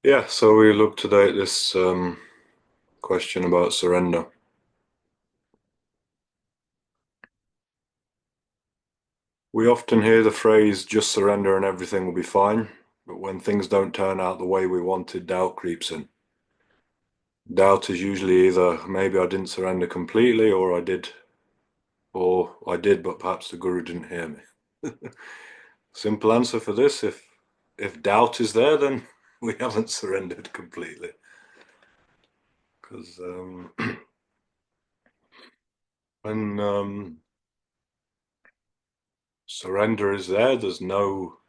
Yeah, so we looked today at this question about surrender. We often hear the phrase, just surrender and everything will be fine. But when things don't turn out the way we wanted, doubt creeps in. Doubt is usually either maybe I didn't surrender completely or I did, but perhaps the guru didn't hear me. Simple answer for this, if doubt is there, then we haven't surrendered completely. Because when surrender is there, there's no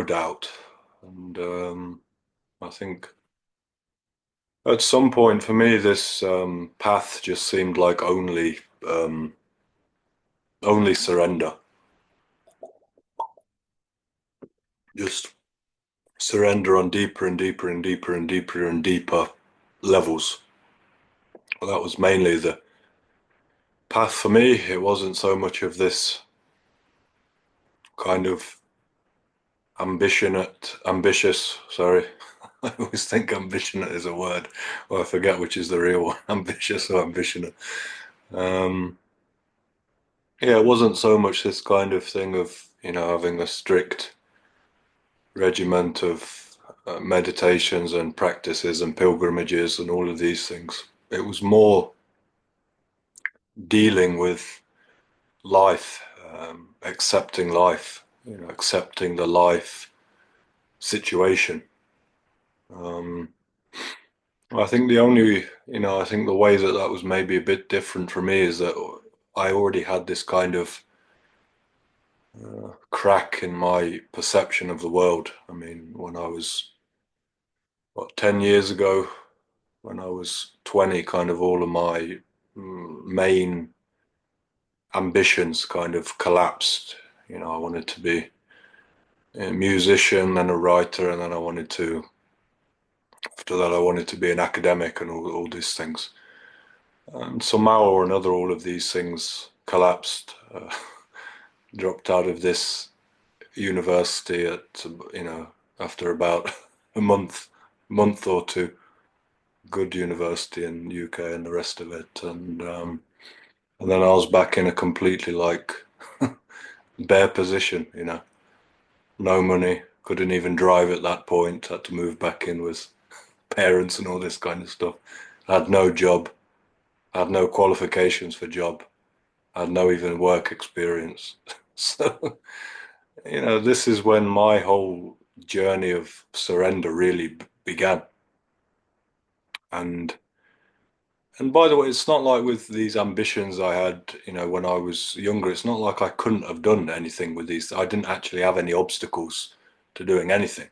doubt. And I think at some point for me, this path just seemed like only surrender, just surrender on deeper and deeper and deeper and deeper and deeper levels. Well, that was mainly the path for me. It wasn't so much of this kind of ambitious, sorry. I always think ambitionate is a word, or I forget which is the real one, ambitious or ambitionate. Um, Yeah, it wasn't so much this kind of thing of, having a strict regiment of meditations and practices and pilgrimages and all of these things. It was more dealing with life, accepting life, accepting the life situation. Um, I think I think the way that that was maybe a bit different for me is that I already had this kind of crack in my perception of the world. I mean, when I was, 10 years ago, when I was 20, kind of all of my main ambitions kind of collapsed. I wanted to be a musician and a writer, and then after that, I wanted to be an academic and all these things. And somehow or another, all of these things collapsed. Dropped out of this university after about a month or two, good university in UK and the rest of it, and then I was back in a completely like bare position, no money, couldn't even drive at that point, had to move back in with parents and all this kind of stuff. Had no job, had no qualifications for job, had no even work experience. So, this is when my whole journey of surrender really began. And by the way, it's not like with these ambitions I had, when I was younger, it's not like I couldn't have done anything with these. I didn't actually have any obstacles to doing anything.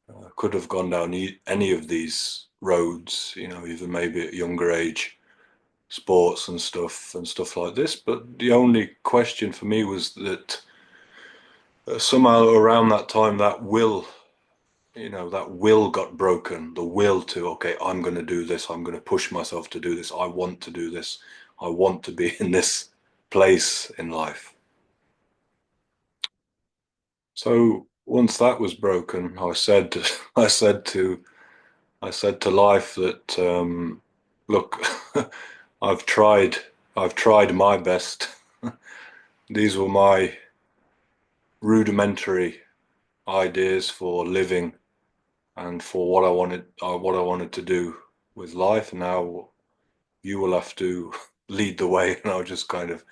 I could have gone down any of these roads, even maybe at younger age, sports and stuff like this. But the only question for me was that somehow around that time, that will got broken. The will to, okay, I'm going to do this. I'm going to push myself to do this. I want to do this. I want to be in this place in life. So once that was broken, I said to, I said to life that, look, I've tried, I've tried my best. These were my rudimentary ideas for living and for what I wanted to do with life. Now you will have to lead the way, and I'll just kind of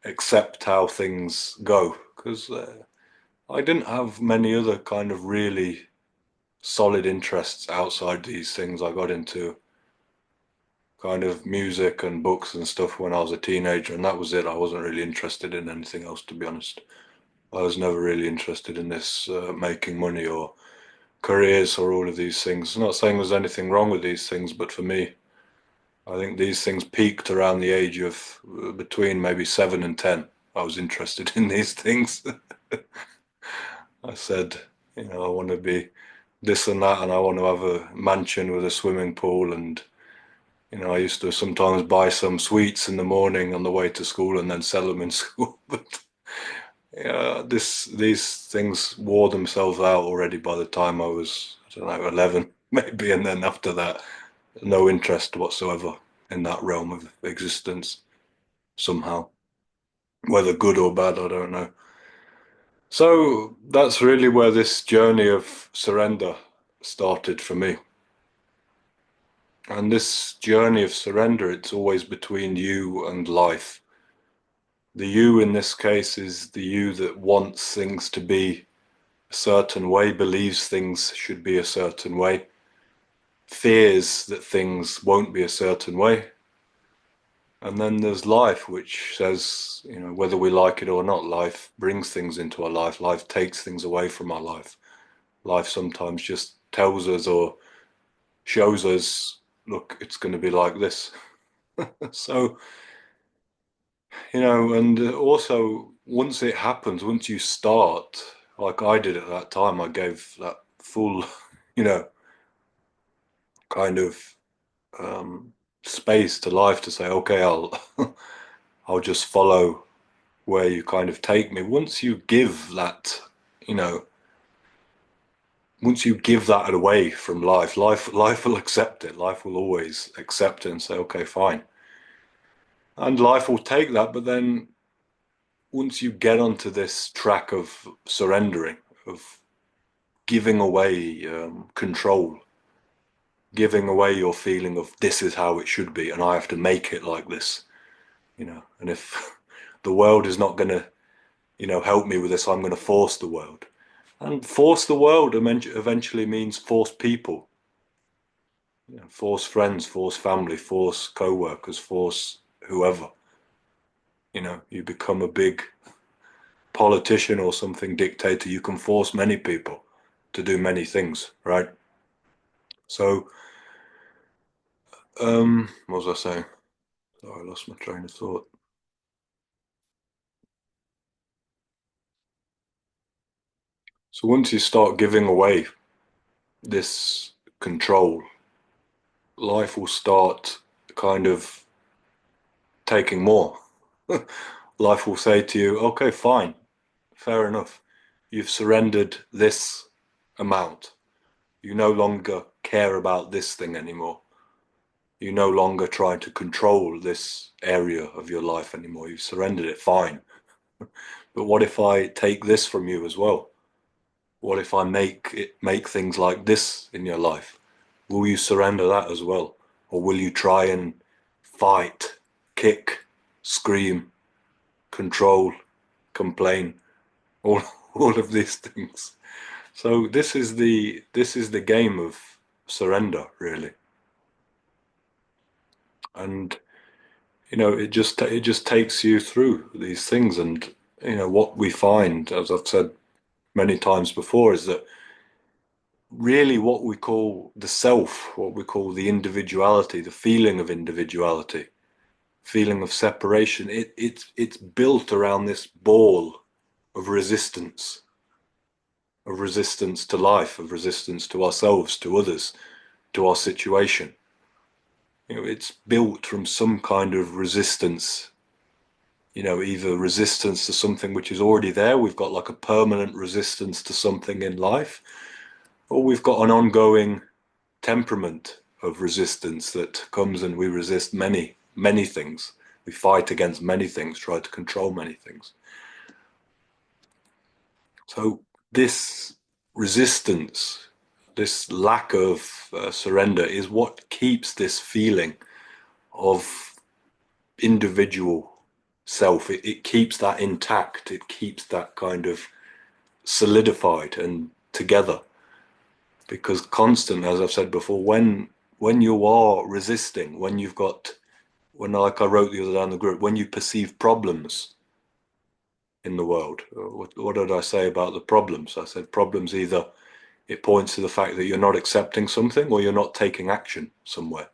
accept how things go because I didn't have many other kind of really solid interests outside these things. I got into kind of music and books and stuff when I was a teenager, and that was it. I wasn't really interested in anything else, to be honest. I was never really interested in this making money or careers or all of these things. I'm not saying there's anything wrong with these things, but for me, I think these things peaked around the age of between maybe 7 and 10. I was interested in these things. I said, I want to be this and that, and I want to have a mansion with a swimming pool. And, I used to sometimes buy some sweets in the morning on the way to school and then sell them in school. But, these things wore themselves out already by the time I was, I don't know, 11 maybe, and then after that, no interest whatsoever in that realm of existence somehow, whether good or bad, I don't know. So that's really where this journey of surrender started for me. And this journey of surrender, it's always between you and life. The you in this case is the you that wants things to be a certain way, believes things should be a certain way, fears that things won't be a certain way. And then there's life, which says, whether we like it or not, life brings things into our life. Life takes things away from our life. Life sometimes just tells us or shows us, look, it's going to be like this. So, and also once it happens, once you start, like I did at that time, I gave that full, you know, kind of space to life to say, okay, I'll I'll just follow where you kind of take me. Once you give that, you know, once you give that away from life, life will accept it. Life will always accept it and say, okay, fine. And life will take that, but then once you get onto this track of surrendering, of giving away control, giving away your feeling of this is how it should be, and I have to make it like this, and if the world is not going to, help me with this, I'm going to force the world. And force the world eventually means force people, force friends, force family, force co-workers, force whoever. You become a big politician or something, dictator, you can force many people to do many things, right? So, what was I saying? Sorry, I lost my train of thought. So once you start giving away this control, life will start kind of taking more. Life will say to you, okay, fine, fair enough. You've surrendered this amount. You no longer care about this thing anymore. You no longer try to control this area of your life anymore. You've surrendered it, fine. But what if I take this from you as well? What if I make things like this in your life? Will you surrender that as well? Or will you try and fight, kick, scream, control, complain, all all of these things? So this is the game of surrender, really. And it just takes you through these things. And what we find, as I've said many times before, is that really what we call the self, what we call the individuality, the feeling of individuality, feeling of separation, it's built around this ball of resistance to life, of resistance to ourselves, to others, to our situation. It's built from some kind of resistance, either resistance to something which is already there. We've got like a permanent resistance to something in life, or we've got an ongoing temperament of resistance that comes, and we resist many, many things. We fight against many things, try to control many things. So this resistance, this lack of surrender is what keeps this feeling of individual self. It keeps that intact. It keeps that kind of solidified and together. Because constant, as I've said before, when you are resisting, when, like I wrote the other day in the group, when you perceive problems in the world, what did I say about the problems? I said problems, either it points to the fact that you're not accepting something or you're not taking action somewhere.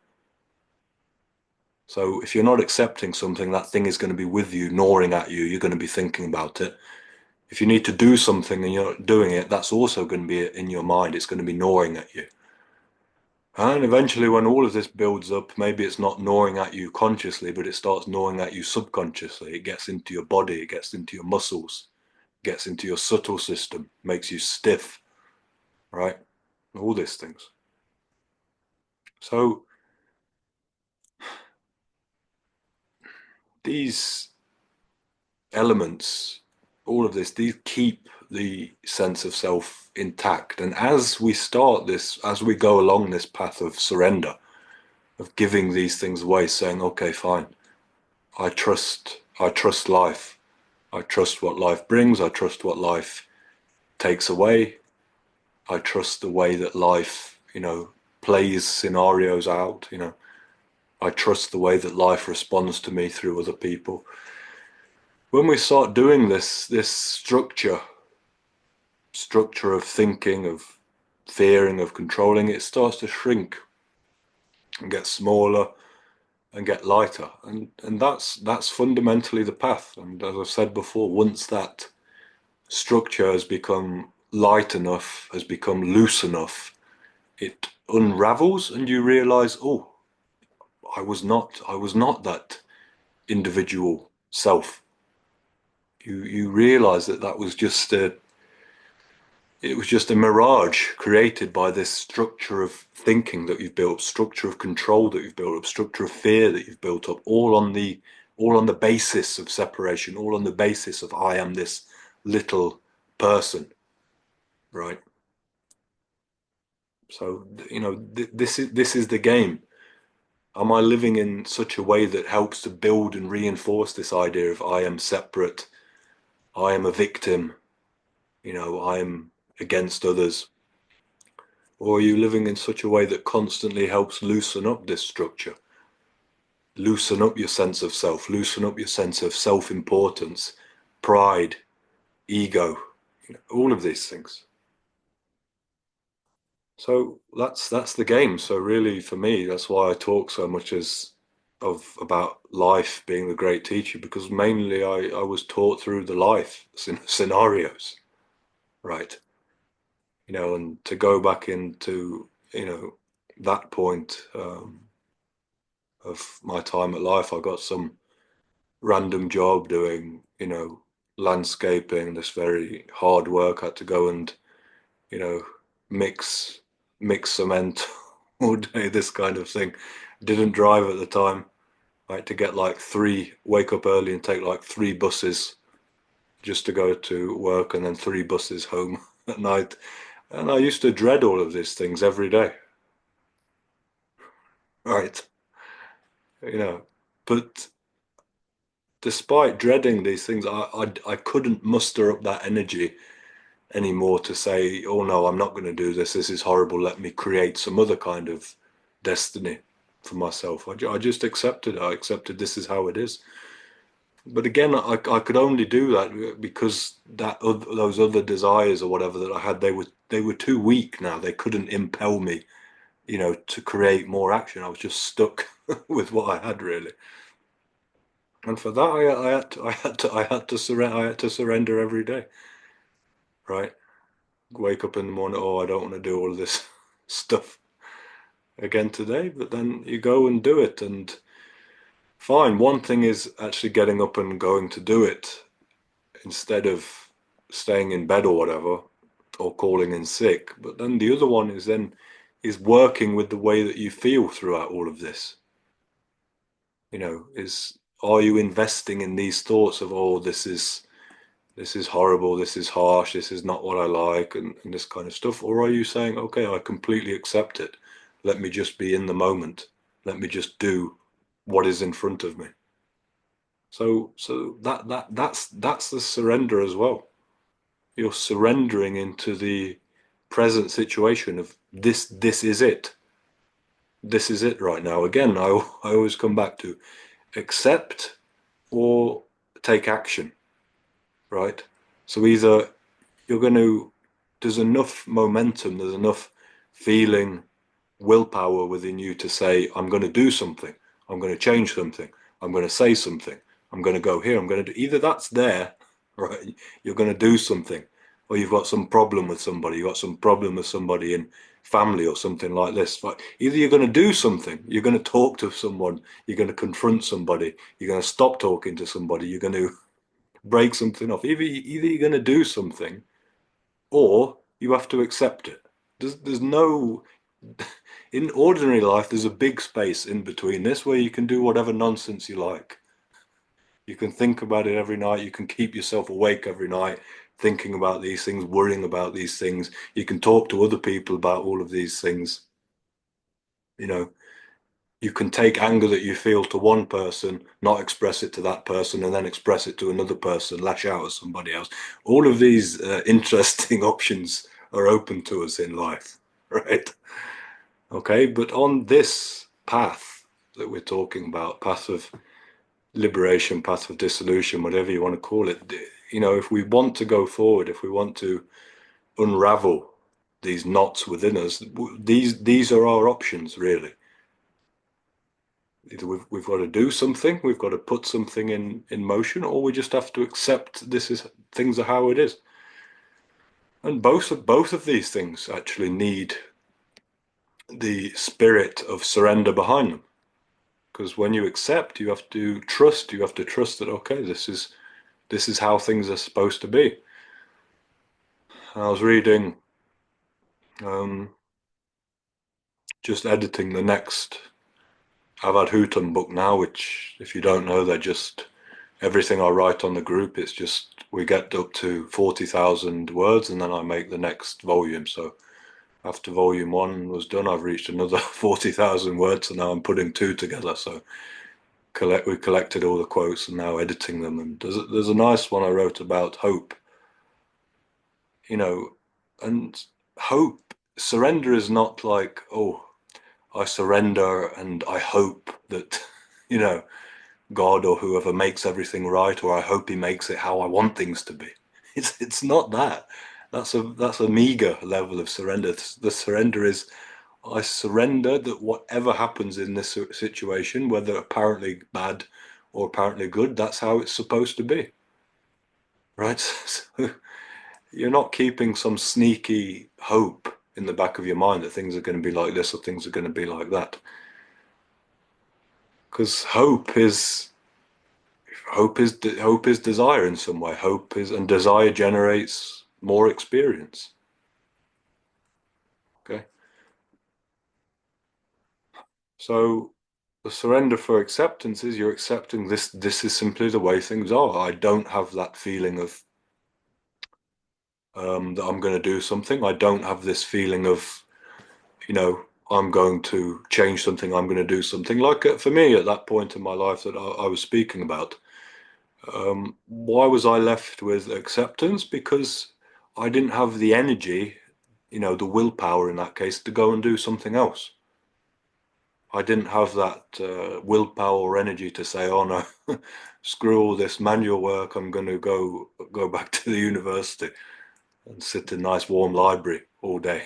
So if you're not accepting something, that thing is going to be with you, gnawing at you. You're going to be thinking about it. If you need to do something and you're not doing it, that's also going to be in your mind. It's going to be gnawing at you. And eventually, when all of this builds up, maybe it's not gnawing at you consciously, but it starts gnawing at you subconsciously. It gets into your body, it gets into your muscles, gets into your subtle system, makes you stiff, right? All these things. So these elements, all of this, these keep the sense of self intact. And as we start this, as we go along this path of surrender, of giving these things away, saying, okay, fine, I trust life. I trust what life brings. I trust what life takes away. I trust the way that life, plays scenarios out, I trust the way that life responds to me through other people. When we start doing this structure of thinking, of fearing, of controlling, it starts to shrink and get smaller and get lighter. And that's fundamentally the path. And as I've said before, once that structure has become light enough, has become loose enough, it unravels and you realize, oh, I was not that individual self. You realize that that was just it was just a mirage created by this structure of thinking that you've built, structure of control that you've built up, structure of fear that you've built up, all on the basis of separation, all on the basis of I am this little person, right? So this is the game. Am I living in such a way that helps to build and reinforce this idea of I am separate, I am a victim, I am against others? Or are you living in such a way that constantly helps loosen up this structure? Loosen up your sense of self, loosen up your sense of self-importance, pride, ego, all of these things. So that's the game. So really, for me, that's why I talk so much as of about life being the great teacher, because mainly I was taught through the life scenarios, right? And to go back into that point of my time at life, I got some random job doing landscaping, this very hard work. I had to go and you know, mix mix cement all day, this kind of thing. Didn't drive at the time. I had to get like wake up early and take like three buses just to go to work and then three buses home at night. And I used to dread all of these things every day. Right. You know, but despite dreading these things, I couldn't muster up that energy anymore to say, oh no, I'm not going to do this. This is horrible. Let me create some other kind of destiny for myself. I just accepted it. I accepted this is how it is. But again, I could only do that because those other desires or whatever that I had, they were too weak now. They couldn't impel me, to create more action. I was just stuck with what I had really. And for that, I had to surrender every day, right? Wake up in the morning, oh, I don't want to do all of this stuff again today, but then you go and do it. And fine, one thing is actually getting up and going to do it instead of staying in bed or whatever, or calling in sick. But then the other one is working with the way that you feel throughout all of this. Is are you investing in these thoughts of, oh, this is horrible, this is harsh, this is not what I like, and this kind of stuff? Or are you saying, okay, I completely accept it. Let me just be in the moment. Let me just do what is in front of me. So that's the surrender as well. You're surrendering into the present situation of this is it. This is it right now. Again, I always come back to accept or take action, right? So either you're going to, there's enough momentum, there's enough feeling, willpower within you to say, I'm going to do something, I'm going to change something, I'm going to say something, I'm going to go here, I'm going to do, either that's there, right? You're going to do something, or you've got some problem with somebody, you've got some problem with somebody in family or something like this. But either you're going to do something, you're going to talk to someone, you're going to confront somebody, you're going to stop talking to somebody, you're going to break something off. Either you're going to do something or you have to accept it. There's no, in ordinary life, there's a big space in between this where you can do whatever nonsense you like. You can think about it every night. You can keep yourself awake every night thinking about these things, worrying about these things. You can talk to other people about all of these things. You know, you can take anger that you feel to one person, not express it to that person, and then express it to another person, lash out at somebody else. All of these interesting options are open to us in life, right? Okay, but on this path that we're talking about, path of liberation, path of dissolution, whatever you want to call it, if we want to go forward, if we want to unravel these knots within us, these are our options, really. Either we've got to do something, we've got to put something in motion, or we just have to accept this is things are how it is. And both of these things actually need the spirit of surrender behind them. Because when you accept, you have to trust. You have to trust that okay, this is how things are supposed to be. I was reading, um, just editing the next Avad Hutum book now, which, if you don't know, they're just everything I write on the group. It's just we get up to 40,000 words, and then I make the next volume. So after volume one was done, I've reached another 40,000 words, and now I'm putting two together. So we collected all the quotes and now editing them. And there's a nice one I wrote about hope. And hope, surrender is not like, oh, I surrender and I hope that, you know, God or whoever makes everything right, or I hope he makes it how I want things to be. It's not that. That's a meager level of surrender. The surrender is I surrender that whatever happens in this situation, whether apparently bad or apparently good, that's how it's supposed to be. Right? So you're not keeping some sneaky hope in the back of your mind that things are going to be like this or things are going to be like that. Because hope is desire in some way. And desire generates more experience. Okay, so the surrender for acceptance is you're accepting this. This is simply the way things are. I don't have that feeling of that I'm going to do something. I don't have this feeling of I'm going to change something. I'm going to do something. Like for me at that point in my life that I was speaking about. Why was I left with acceptance? Because I didn't have the energy, the willpower in that case, to go and do something else. I didn't have that willpower or energy to say, "Oh no, screw all this manual work. I'm going to go back to the university and sit in a nice warm library all day."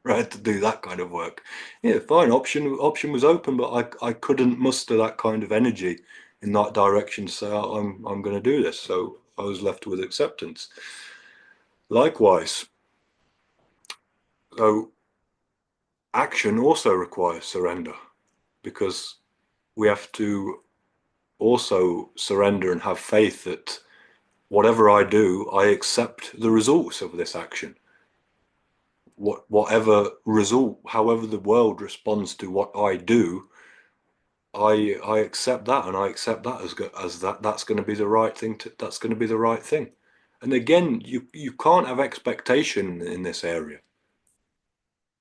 Right, to do that kind of work. Yeah, fine. Option was open, but I couldn't muster that kind of energy in that direction to say oh, I'm going to do this. So I was left with acceptance. Likewise, so action also requires surrender because we have to also surrender and have faith that whatever I do, I accept the results of this action. Whatever result, however the world responds to what I do, I accept that, and I accept that as that's going to be the right thing. That's going to be the right thing. And again, you can't have expectation in this area.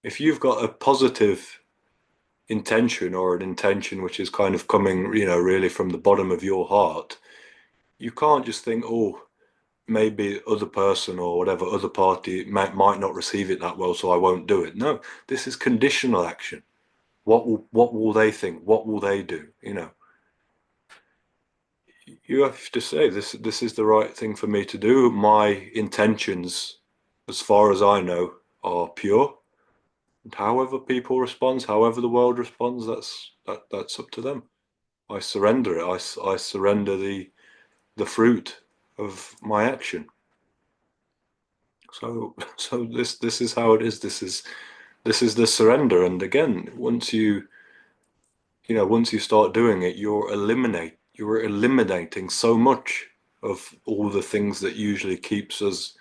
If you've got a positive intention or an intention which is kind of coming, really from the bottom of your heart, you can't just think, oh, maybe other person or whatever other party might not receive it that well, so I won't do it. No, this is conditional action. What will they think? What will they do? You have to say this is the right thing for me to do. My intentions, as far as I know, are pure. And however people respond, however the world responds, that's up to them. I surrender it. I surrender the fruit of my action. So this is how it is. This is the surrender. And again, once you start doing it, you're eliminating so much of all the things that usually keeps us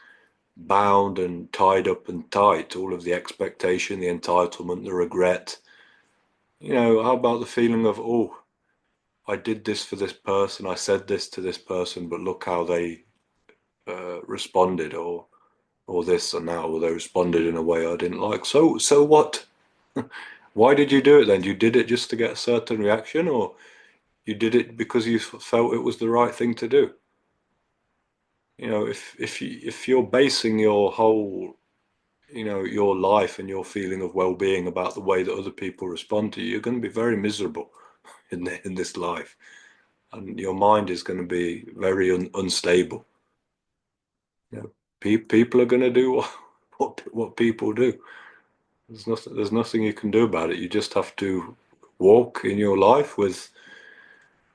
bound and tied up and tight, all of the expectation, the entitlement, the regret. How about the feeling of, oh, I did this for this person, I said this to this person, but look how they responded, or this and that, or they responded in a way I didn't like. So what? Why did you do it then? You did it just to get a certain reaction, or you did it because you felt it was the right thing to do? If you're basing your whole, your life and your feeling of well-being about the way that other people respond to you, you're going to be very miserable in this life, and your mind is going to be very unstable. People are going to do what people do. There's nothing you can do about it. You just have to walk in your life with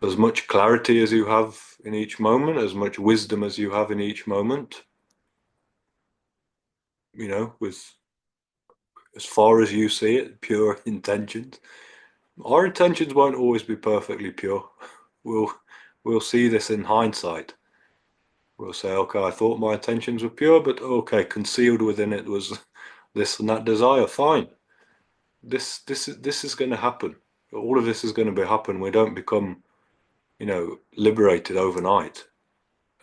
as much clarity as you have in each moment, as much wisdom as you have in each moment, with as far as you see it, pure intentions. Our intentions won't always be perfectly pure. We'll we'll see this in hindsight. We'll say, okay, I thought my intentions were pure, but okay, concealed within it was this and that desire. Fine. This is going to happen. All of this is going to be happen. We don't become, liberated overnight.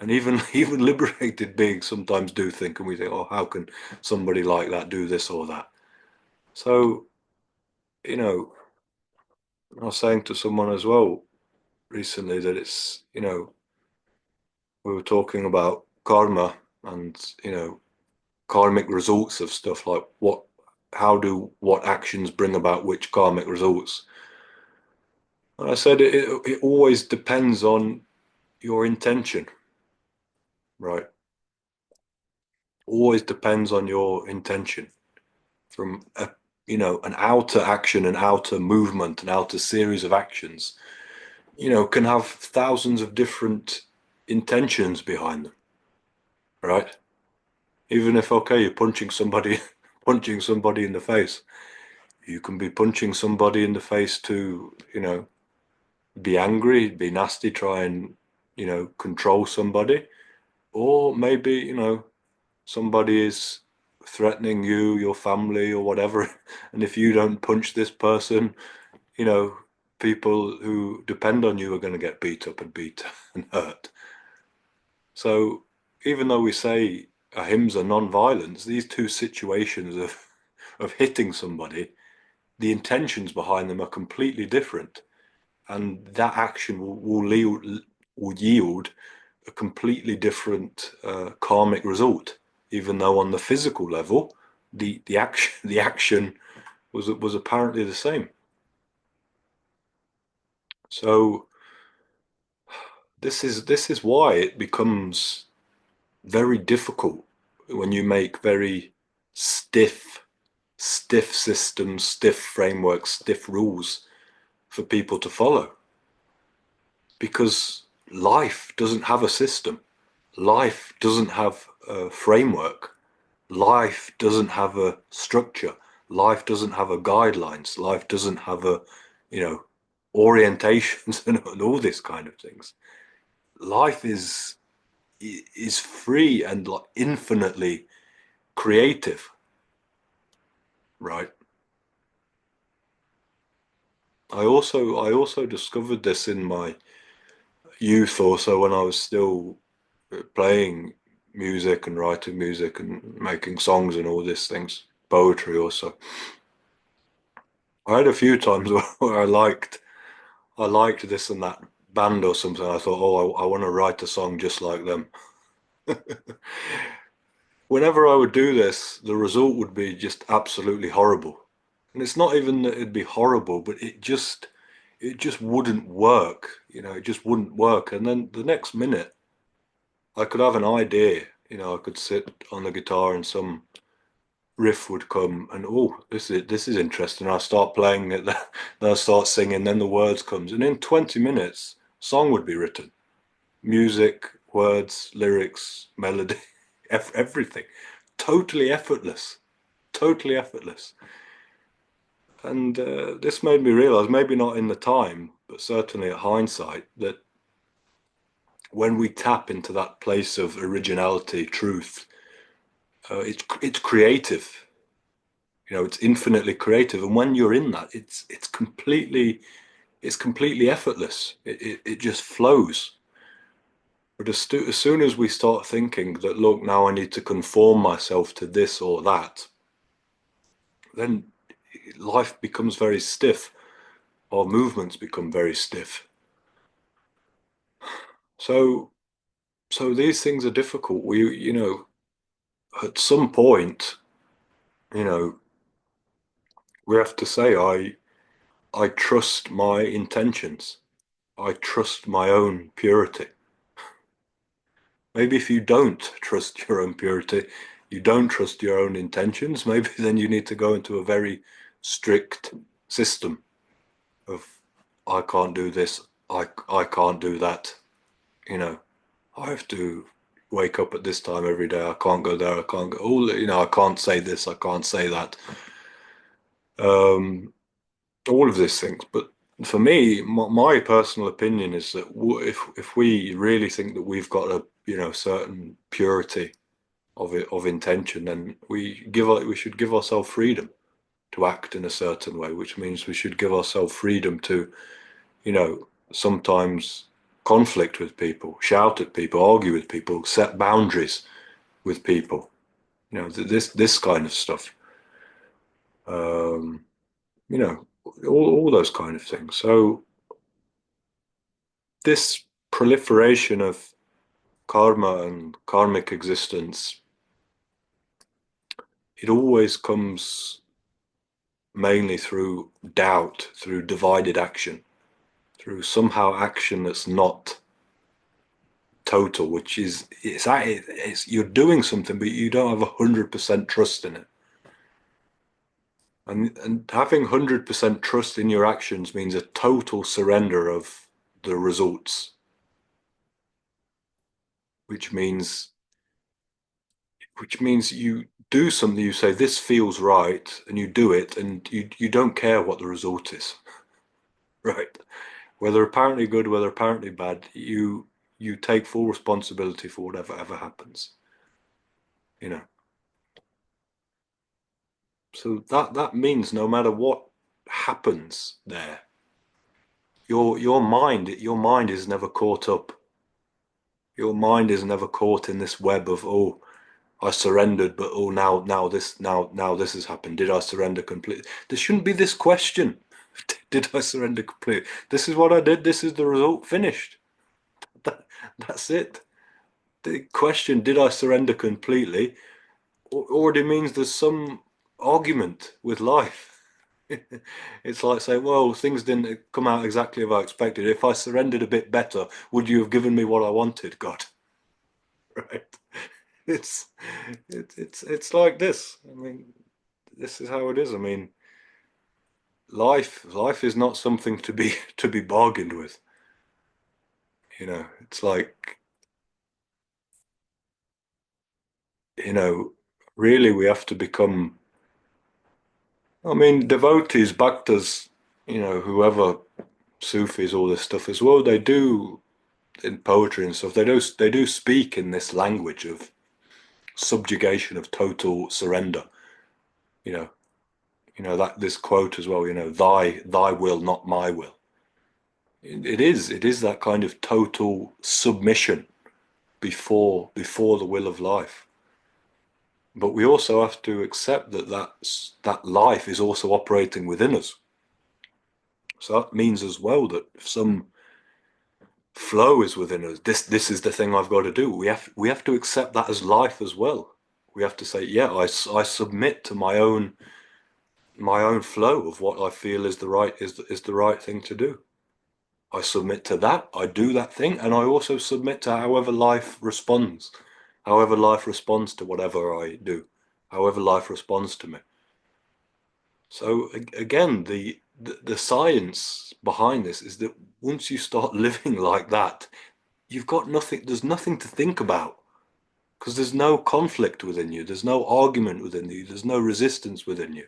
And even even liberated beings sometimes do think, and we think, oh, how can somebody like that do this or that? So, you know, I was saying to someone as well recently that we were talking about karma and, karmic results of stuff like what actions bring about which karmic results. And I said it always depends on your intention, right? Always depends on your intention. From an outer action, an outer movement, an outer series of actions, can have thousands of different intentions behind them, right? Even if, okay, you're punching somebody, punching somebody in the face, you can be punching somebody in the face to, be angry, be nasty, try and, control somebody. Or maybe, somebody is threatening you, your family, or whatever. And if you don't punch this person, you know, people who depend on you are going to get beat up and beat and hurt. So even though we say ahimsa, non-violence, these two situations of hitting somebody, the intentions behind them are completely different, and that action will yield a completely different karmic result. Even though on the physical level, the action was apparently the same. So this is why it becomes very difficult when you make very stiff systems, stiff frameworks, stiff rules for people to follow. Because life doesn't have a system. Life doesn't have a framework. Life doesn't have a structure. Life doesn't have a guidelines. Life doesn't have a, you know, orientations and all this kind of things. Life is free and like infinitely creative, right? I also discovered this in my youth, also when I was still playing music and writing music and making songs and all these things, poetry also. I had a few times where I liked this and that band or something. I thought, oh, I want to write a song just like them. Whenever I would do this, the result would be just absolutely horrible. And it's not even that it'd be horrible, but it just wouldn't work. It just wouldn't work. And then the next minute, I could have an idea. I could sit on the guitar and some riff would come, and oh, this is interesting. I start playing it, then I start singing, then the words comes, and in 20 minutes, song would be written. Music, words, lyrics, melody, everything. Totally effortless. Totally effortless. And this made me realize, maybe not in the time, but certainly at hindsight, that when we tap into that place of originality, truth, it's creative. It's infinitely creative, and when you're in that, it's completely effortless. It just flows. But as soon as we start thinking that, look, now I need to conform myself to this or that, then life becomes very stiff. Our movements become very stiff. So, so these things are difficult. At some point, you know, we have to say, I trust my intentions. I trust my own purity. Maybe if you don't trust your own purity, you don't trust your own intentions, maybe then you need to go into a very strict system of, I can't do this, I can't do that. You know, I have to wake up at this time every day. I can't go there. I can't go. I can't say this. I can't say that. Um, all of these things. But for me, my personal opinion is that if we really think that we've got a certain purity of intention, then we should give ourselves freedom to act in a certain way, which means we should give ourselves freedom to sometimes conflict with people, shout at people, argue with people, set boundaries with people. This kind of stuff. Um, all those kind of things. So this proliferation of karma and karmic existence, it always comes mainly through doubt, through divided action, through somehow action that's not total, which is it's you're doing something, but you don't have 100% trust in it. And having 100% trust in your actions means a total surrender of the results, which means you do something, you say this feels right, and you do it, and you don't care what the result is, right? Whether apparently good, whether apparently bad, you take full responsibility for whatever ever happens, you know. So that means no matter what happens there, your mind is never caught up. Your mind is never caught in this web of, oh, I surrendered, but oh, now this has happened. Did I surrender completely? There shouldn't be this question. Did I surrender completely? This is what I did. This is the result. Finished. That, that's it. The question, did I surrender completely, already means there's some argument with life. It's like saying, well, things didn't come out exactly as I expected. If I surrendered a bit better, would you have given me what I wanted, God? Right? It's it's like this. I mean, this is how it is. I mean, life is not something to be to be bargained with. It's like, you know, really we have to become, I mean, devotees, bhaktas, whoever, Sufis, all this stuff as well, they do in poetry and stuff, they do speak in this language of subjugation, of total surrender. You know, that this quote as well, thy will, not my will. It is that kind of total submission before the will of life. But we also have to accept that life is also operating within us. So that means as well that some flow is within us. This is the thing I've got to do. We have to accept that as life as well. We have to say, yeah, I submit to my own flow of what I feel is the right thing to do. I submit to that. I do that thing, and I also submit to however life responds, to whatever I do, however life responds to me. So again, the science behind this is that once you start living like that, you've got nothing. There's nothing to think about because there's no conflict within you. There's no argument within you. There's no resistance within you.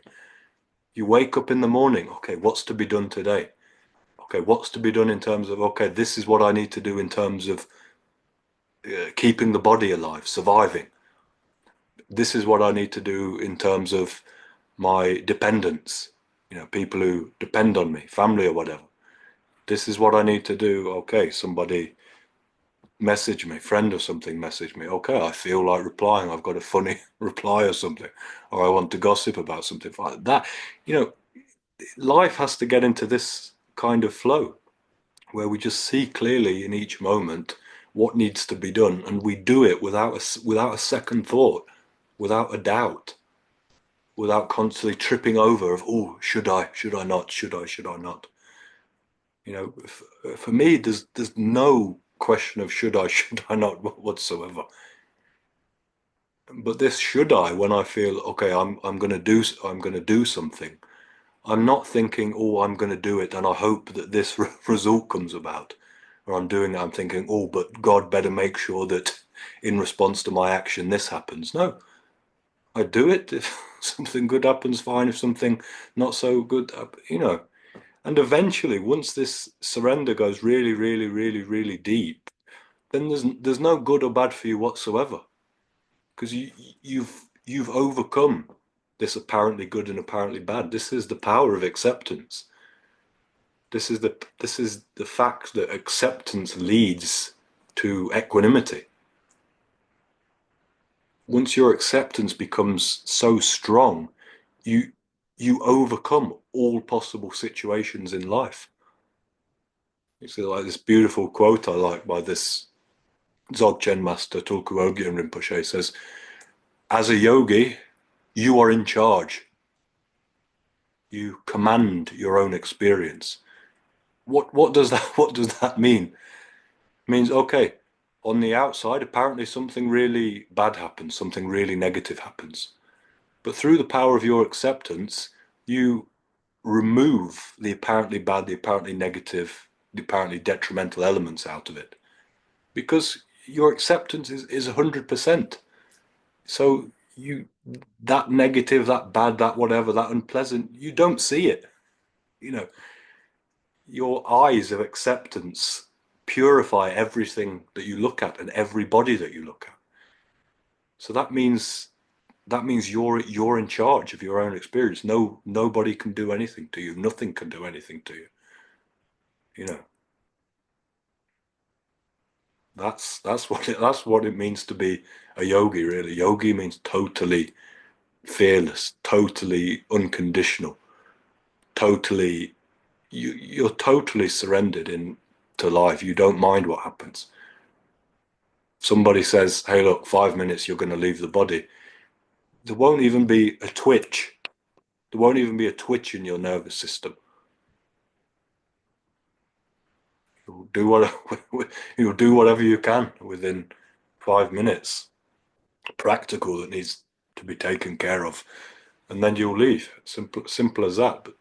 You wake up in the morning. Okay, what's to be done today? Okay, what's to be done in terms of, okay, this is what I need to do in terms of keeping the body alive, surviving. This is what I need to do in terms of my dependents, people who depend on me, family or whatever. This is what I need to do. Okay, somebody message me, friend or something message me. Okay, I feel like replying. I've got a funny reply or something, or I want to gossip about something like that. You know, life has to get into this kind of flow where we just see clearly in each moment what needs to be done, and we do it without a second thought, without a doubt, without constantly tripping over of, oh, should I not, should I not. For me, there's no question of should I not whatsoever. But this should I, when I feel okay, I'm gonna do something. I'm not thinking, oh, I'm gonna do it, and I hope that this result comes about. Or I'm doing it, I'm thinking, oh, but God better make sure that in response to my action this happens. No, I do it. If something good happens, fine. If something not so good, And eventually, once this surrender goes really, really, really, really deep, then there's no good or bad for you whatsoever, because you've overcome this apparently good and apparently bad. This is the power of acceptance. This is the fact that acceptance leads to equanimity. Once your acceptance becomes so strong, you you overcome all possible situations in life. It's like this beautiful quote I like by this Dzogchen master Tulku Ogyam Rinpoche says, "As a yogi, you are in charge. You command your own experience." What does that what does that mean? It means okay, on the outside, apparently something really bad happens, something really negative happens. But through the power of your acceptance, you remove the apparently bad, the apparently negative, the apparently detrimental elements out of it. Because your acceptance is 100%. So that negative, that bad, that whatever, that unpleasant, you don't see it. You know, your eyes of acceptance purify everything that you look at and everybody that you look at. So that means you're in charge of your own experience. Nobody can do anything to you. Nothing can do anything to you. You know, that's what it means to be a yogi, really. Yogi means totally fearless, totally unconditional, totally you're totally surrendered in to life. You don't mind what happens. Somebody says, "Hey, look, 5 minutes, you're going to leave the body." There won't even be a twitch. There won't even be a twitch in your nervous system. You'll do what you'll do whatever you can within 5 minutes. Practical that needs to be taken care of, and then you'll leave. Simple as that. But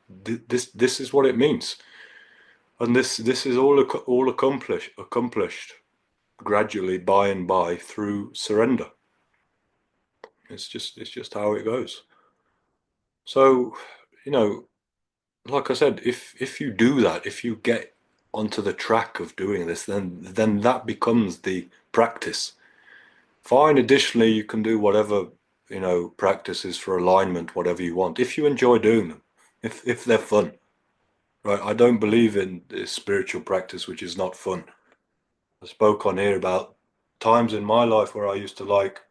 this is what it means, and this is all accomplished gradually by and by through surrender. It's just how it goes. So, you know, like I said, if you do that, if you get onto the track of doing this, then that becomes the practice. Fine, additionally, you can do whatever, practices for alignment, whatever you want, if you enjoy doing them, if they're fun. Right? I don't believe in this spiritual practice which is not fun. I spoke on here about times in my life where I used to like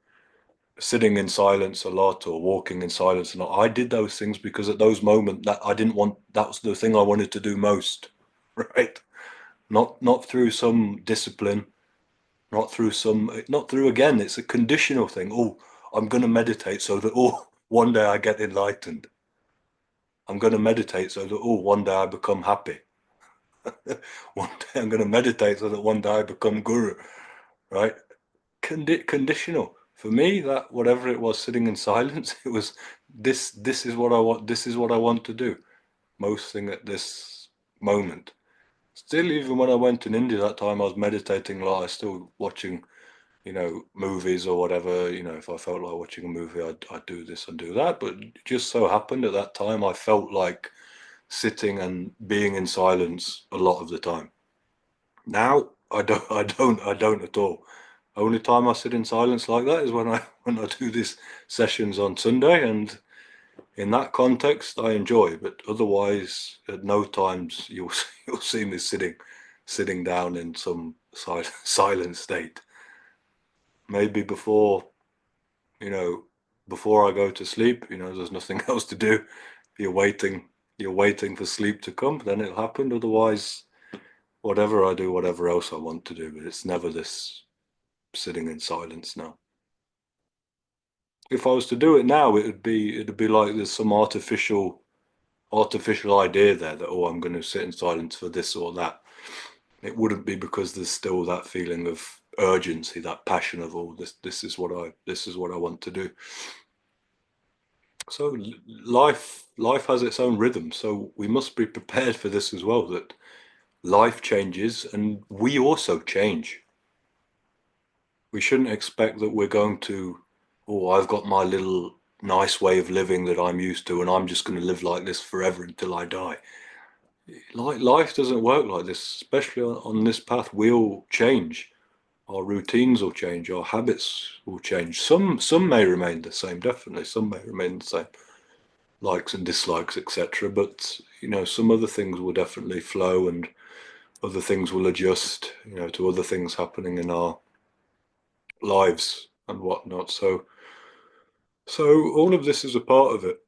sitting in silence a lot or walking in silence a lot. I did those things because at those moments that I didn't want, that was the thing I wanted to do most, right? Not through some discipline, not through again, it's a conditional thing. Oh, I'm going to meditate so that, oh, one day I get enlightened. I'm going to meditate so that, oh, one day I become happy. One day I'm going to meditate so that one day I become guru, right? Conditional. For me, that whatever it was, sitting in silence, it was this is what I want, this is what I want to do. Most thing at this moment. Still, even when I went in India that time, I was meditating a lot. I was still watching, movies or whatever. If I felt like watching a movie, I'd do this and do that. But it just so happened at that time, I felt like sitting and being in silence a lot of the time. Now I don't at all. Only time I sit in silence like that is when I when I do these sessions on Sunday, and in that context I enjoy. But otherwise, at no times you'll see me sitting down in some silent state. Maybe before, you know, before I go to sleep, there's nothing else to do. You're waiting, you're waiting for sleep to come, then it'll happen. Otherwise, whatever I do, whatever else I want to do, but it's never this sitting in silence now. If I was to do it now, it'd be like there's some artificial idea there that, oh, I'm going to sit in silence for this or that. It wouldn't be, because there's still that feeling of urgency, that passion of, oh, this is what I want to do. So life has its own rhythm. So we must be prepared for this as well, that life changes and we also change. We shouldn't expect that we're going to, oh, I've got my little nice way of living that I'm used to, and I'm just going to live like this forever until I die. Life doesn't work like this, especially on this path. We'll change. Our routines will change. Our habits will change. Some may remain the same, definitely. Some may remain the same, likes and dislikes, etc. But some other things will definitely flow, and other things will adjust, to other things happening in our lives and whatnot. So all of this is a part of it.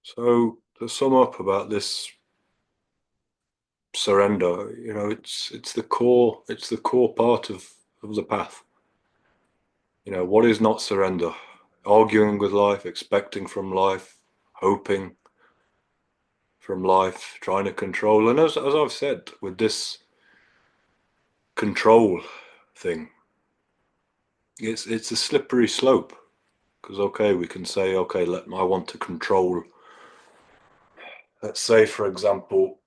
So to sum up about this surrender, it's the core part of the path. What is not surrender? Arguing with life, expecting from life, hoping from life, trying to control. And as I've said, with this control thing, it's a slippery slope. Because okay, we can say, okay, I want to control. Let's say, for example,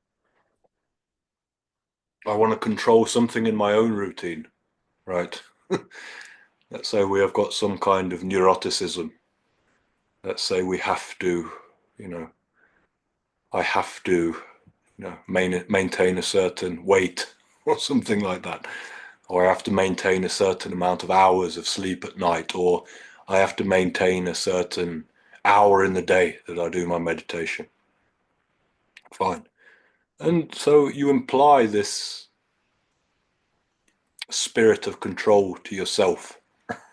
I want to control something in my own routine, right? Let's say we have got some kind of neuroticism. Let's say we have to, you know, I have to, maintain a certain weight or something like that. Or I have to maintain a certain amount of hours of sleep at night, or I have to maintain a certain hour in the day that I do my meditation. Fine. And so you imply this spirit of control to yourself,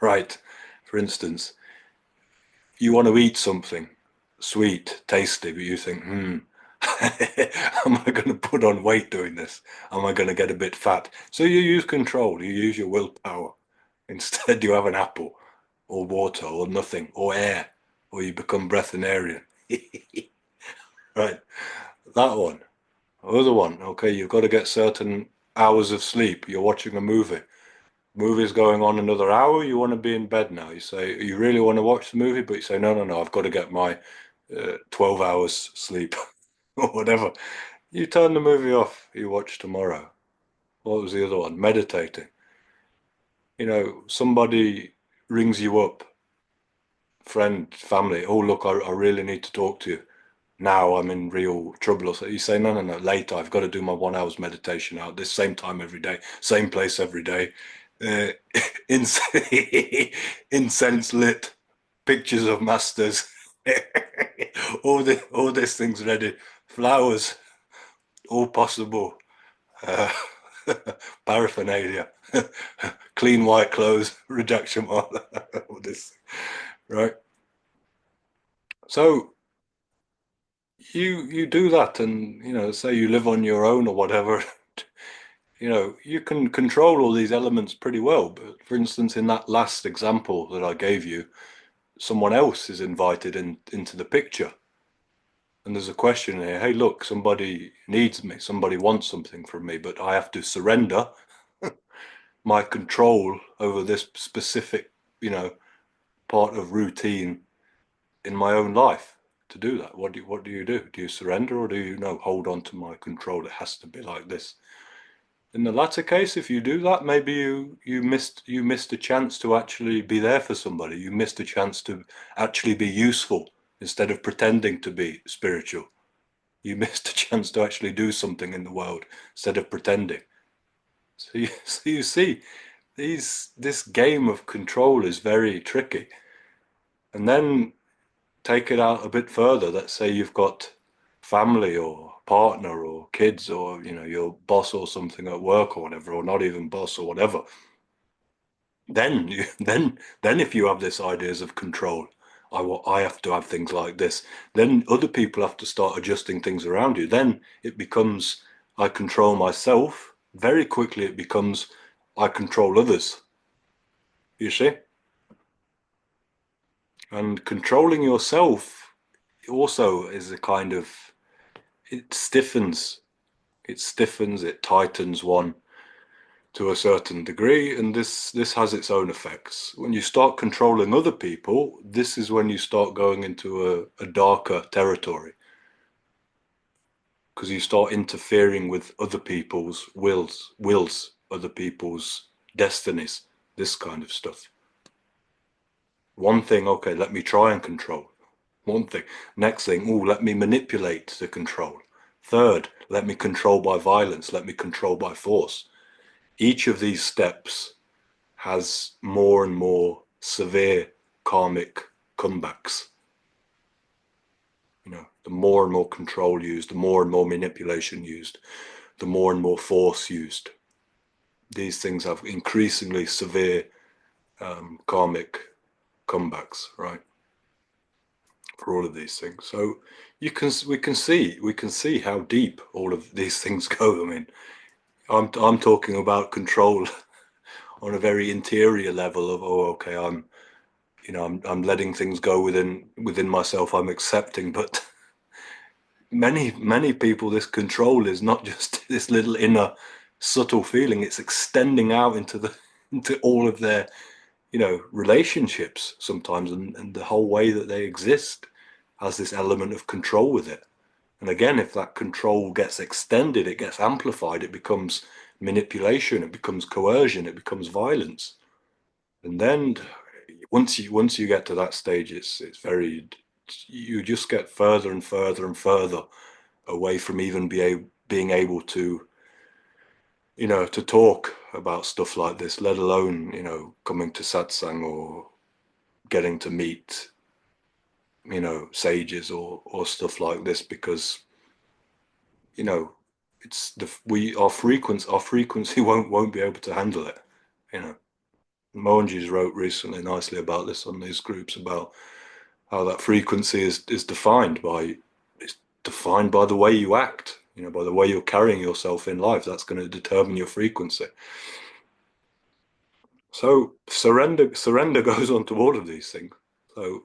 right? For instance, you want to eat something sweet, tasty, but you think, am I going to put on weight doing this? Am I going to get a bit fat? So you use control, you use your willpower. Instead, you have an apple or water or nothing or air, or you become breatharian. Right, that one. Other one, okay, you've got to get certain hours of sleep. You're watching a movie's going on another hour, you want to be in bed now. You say, you really want to watch the movie, but you say, no, no, no, I've got to get my 12 hours sleep or whatever. You turn the movie off, you watch tomorrow. What was the other one? Meditating. Somebody rings you up, friend, family. Oh, look, I really need to talk to you. Now I'm in real trouble. So you say, no, no, no, later. I've got to do my 1 hour's meditation out this same time every day, same place every day. Uh, incense lit, pictures of masters, all these things ready, flowers, all possible, uh, paraphernalia, clean white clothes, reduction, all this, right? So you do that, and say you live on your own or whatever. You can control all these elements pretty well. But for instance, in that last example that I gave you, someone else is invited into the picture. And there's a question here, hey, look, somebody needs me, somebody wants something from me, but I have to surrender my control over this specific, part of routine in my own life to do that. What do you do? Do you surrender, or do you hold on to my control? It has to be like this. In the latter case, if you do that, maybe you missed a chance to actually be there for somebody. You missed a chance to actually be useful instead of pretending to be spiritual. You missed a chance to actually do something in the world instead of pretending. So you see, this game of control is very tricky. And then take it out a bit further. Let's say you've got family or partner or kids or your boss or something at work or whatever, or not even boss or whatever. Then you then if you have this ideas of control, I have to have things like this. Then other people have to start adjusting things around you. Then it becomes I control myself. Very quickly it becomes I control others. You see? And controlling yourself also is a kind of it stiffens, it tightens one to a certain degree, and this has its own effects. When you start controlling other people, this is when you start going into a darker territory because you start interfering with other people's wills, other people's destinies, this kind of stuff. One thing, okay, let me try and control. One thing. Next thing, oh, let me manipulate to control. Third, let me control by violence, let me control by force. Each of these steps has more and more severe karmic comebacks. The more and more control used, the more and more manipulation used, the more and more force used. These things have increasingly severe karmic comebacks, right? For all of these things. So we can see how deep all of these things go. I mean, I'm talking about control on a very interior level of, oh, okay, I'm letting things go within myself. I'm accepting, but many people, this control is not just this little inner subtle feeling. It's extending out into all of their relationships sometimes, and the whole way that they exist has this element of control with it. And again, if that control gets extended, it gets amplified, it becomes manipulation, it becomes coercion, it becomes violence. And then once you get to that stage, it's very you just get further and further and further away from even being able to talk about stuff like this, let alone coming to satsang or getting to meet sages or stuff like this, because you know it's the we our frequency won't be able to handle it. you know Mohanji's wrote recently nicely about this on these groups, about how that frequency is defined by the way you act, by the way you're carrying yourself in life. That's going to determine your frequency. So surrender goes on to all of these things. So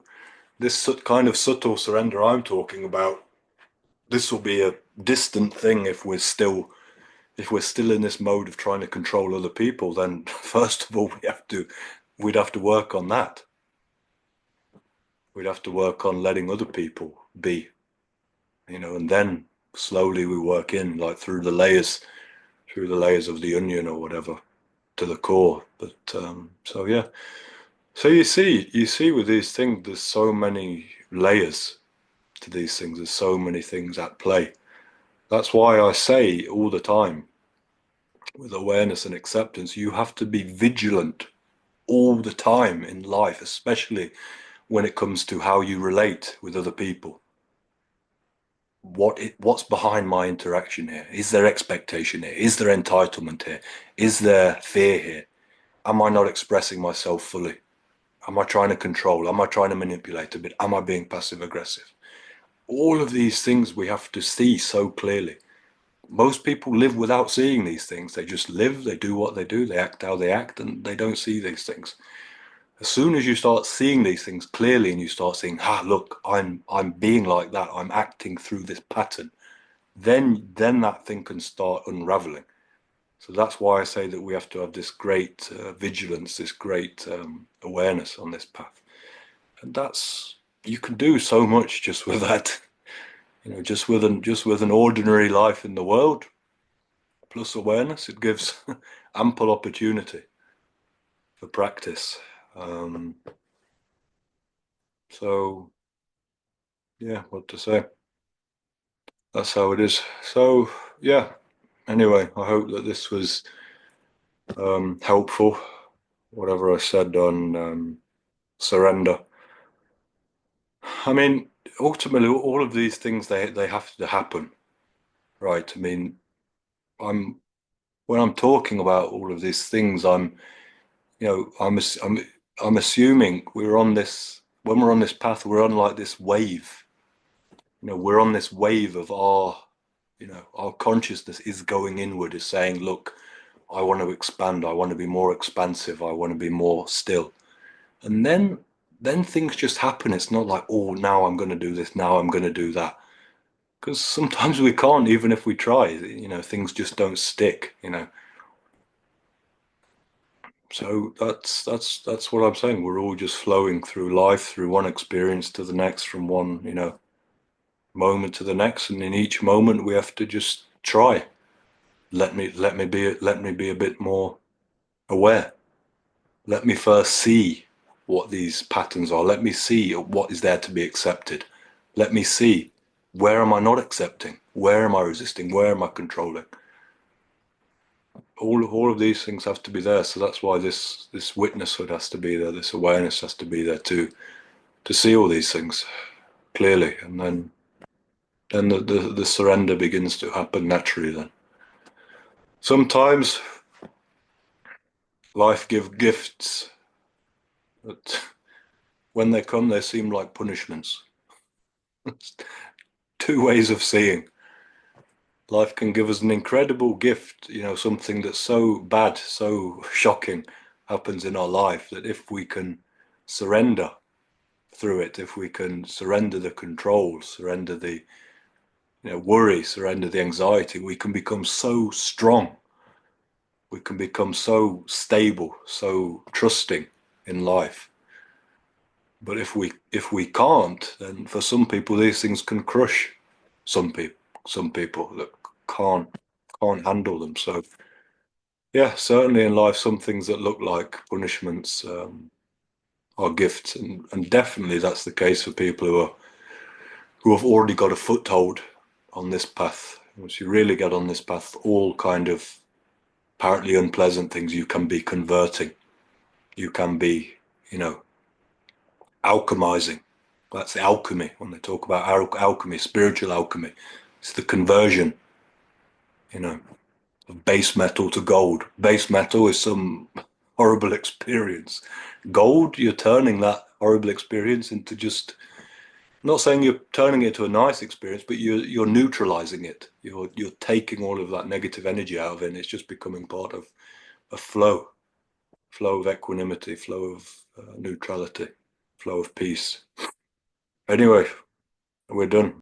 this kind of subtle surrender I'm talking about, this will be a distant thing if we're still in this mode of trying to control other people. Then first of all, we'd have to work on that. We'd have to work on letting other people be, and then slowly we work in, like through the layers of the onion or whatever, to the core. But so yeah. So you see with these things, there's so many layers to these things. There's so many things at play. That's why I say all the time, with awareness and acceptance, you have to be vigilant all the time in life, especially when it comes to how you relate with other people. What's behind my interaction here? Is there expectation here? Is there entitlement here? Is there fear here? Am I not expressing myself fully? Am I trying to control? Am I trying to manipulate a bit? Am I being passive aggressive? All of these things we have to see so clearly. Most people live without seeing these things. They just live, they do what they do, they act how they act, and they don't see these things. As soon as you start seeing these things clearly and you start seeing, look, I'm being like that, I'm acting through this pattern, then that thing can start unraveling. So that's why I say that we have to have this great vigilance, this great awareness on this path. And you can do so much just with that, just with an ordinary life in the world, plus awareness. It gives ample opportunity for practice. Um, so yeah, what to say? That's how it is. So yeah. Anyway, I hope that this was helpful. Whatever I said on surrender. I mean, ultimately, all of these things they have to happen, right? I mean, I'm when I'm talking about all of these things, I'm assuming we're on this when we're on this path, we're on like this wave. We're on this wave of our consciousness is going inward, is saying, look, I want to expand, I want to be more expansive, I want to be more still. And then things just happen. It's not like, oh, now I'm going to do this, now I'm going to do that. Because sometimes we can't, even if we try, things just don't stick. So that's what I'm saying. We're all just flowing through life, through one experience to the next, from one, moment to the next, and in each moment we have to just try. Let me be a bit more aware. Let me first see what these patterns are. Let me see what is there to be accepted. Let me see where am I not accepting? Where am I resisting? Where am I controlling? All of these things have to be there. So that's why this witnesshood has to be there. This awareness has to be there to see all these things clearly, and then the surrender begins to happen naturally. Then sometimes life give gifts, but when they come, they seem like punishments. Two ways of seeing. Life can give us an incredible gift, something that's so bad, so shocking happens in our life that if we can surrender through it, if we can surrender the control, surrender the worry, surrender the anxiety, we can become so strong. We can become so stable, so trusting in life. But if we can't, then for some people these things can crush some people that can't handle them. So yeah, certainly in life, some things that look like punishments are gifts, and definitely that's the case for people who have already got a foothold on this path. Once you really get on this path, all kind of apparently unpleasant things you can be converting. You can be, alchemizing. That's alchemy. When they talk about alchemy, spiritual alchemy, it's the conversion, you know, of base metal to gold. Base metal is some horrible experience. Gold, you're turning that horrible experience into just, I'm not saying you're turning it to a nice experience, but you're neutralizing it. You're taking all of that negative energy out of it, and it's just becoming part of a flow of equanimity, flow of neutrality, flow of peace. Anyway, we're done.